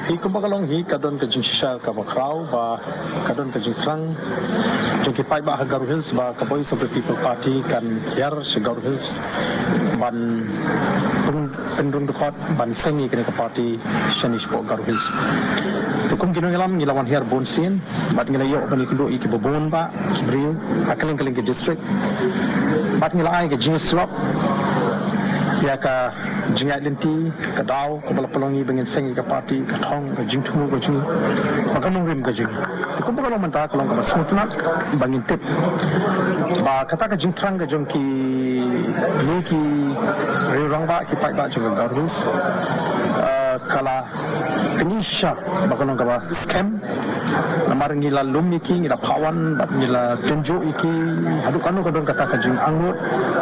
hi kumbagalong hi kadon ka jing shisha ka bakraw ba kadon ka jing trang jing ki pai ba Garo Hills ba ka Voice of the People Party kan hiar si Garo Hills ban pendung dekot ban sengi kini ka party shanish po Garo Hills tukum ginong ilawan hiar bonsin bat ngilayo bani kundo iki bobon ba ki Briew akaling-kaling ke district bat ngilai ke jing slop iaka jingat lenti ke daw ke balapalongi bengin seng ke parti ke thong ke jing thumu ke jing makamong rim ke jing ko ba kalau menta kalau ka smutna bangin tip ba kata ke jing trang ke jong ki ni ki rang ba ki pai ba jong Garo Hills kala penisha bakalong ka ba scam namar ngila lum iki ngila pawan bat ngila tunjuk iki hadu kanu kadon kata ka jing angut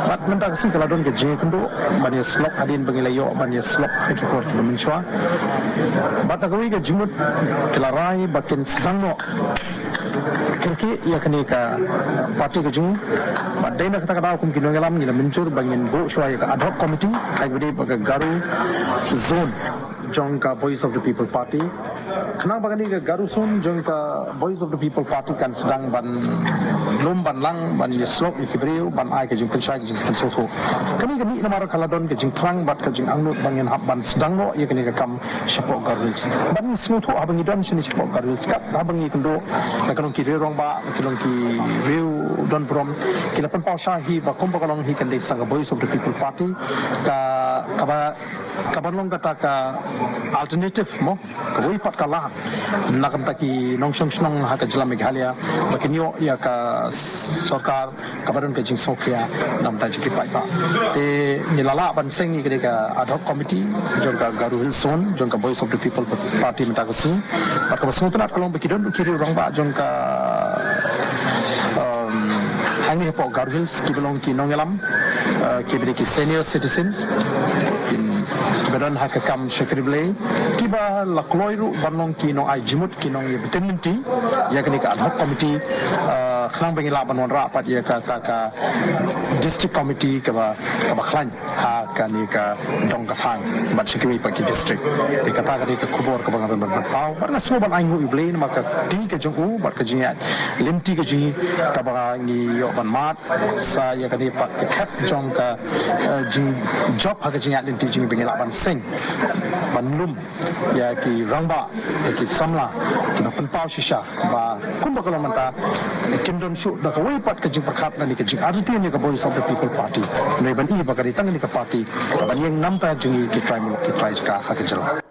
bat menta kasi kala don ke jing kundo bani slop adin bangila yo bani slop ki ko menchwa batagawi ke jimut kala rai bakin sango kirki ya kini ka parti ke jing bat dena kata kada hukum kinong alam ngila mencur bangin bo shwa ya ka ad hoc committee kai budi baga Garo zone jong ka Voice of the People Party kenang bagani ke Garo zone jong ka Voice of the People Party kan sedang ban lum ban lang ban yeslop iki Briew ban ai ke jing pensai ke jing pensoso kani kani namar kaladon ke jing trang bat ke jing angnut bangin hab ban sedang no ya kani ke kam shapok Garo Hills ban smutu abangi don sini shapok Garo Hills kat abangi kendo nakalong ki rong ba kilong ki Briew don prom kila pen pau shahi ba kom bakalong hi kan de sang Voice of the People Party ka kabanlong kata ka alternative mo kawai pat kala nakam taki nongshong snong ha ka jila Meghalaya bakinyo ya ka sarkar kabaron ka jing sokya nam ta jiki pai ba te nilala ban seng ni ka ad hoc committee jong ka Garo Hills zone jong ka Voice of the People Party meta ka sing pat ka suntunat kalong bakidon kiri rong ba jong ka hangi po Garo Hills ki belong ki nongelam ki beri ki senior citizens kebetulan hak kam syakri blei kiba la kloi ru banong ki no ai jimut ki nong ye betenenti ya kini ka ad hoc committee khang bengi la banon ra pat ya ka district committee ka ba khlan ha ka ni ka dong ka thang bat sikwi pa ki district te kata ka ni ka khubor ka bang ban pau par na so ban ai ngu blei maka ti ka jong u bat ka jingat limti ka ji ka ba ngi yo ban mat sa ya ka ni pa ka khat jong ka jing job ha ka jingat limti jing bengi la ban seng banlum ya ki rangba ya ki samla ki pen pau shisha ba kumba kalau manta kimdon shu da kawai pat ka jing pakhat na ni ka jing arti ni ka Voice of the People Party nei ban i ba ka ritang ni ka party ka ban yang namta jing ki try ka ha ka jalo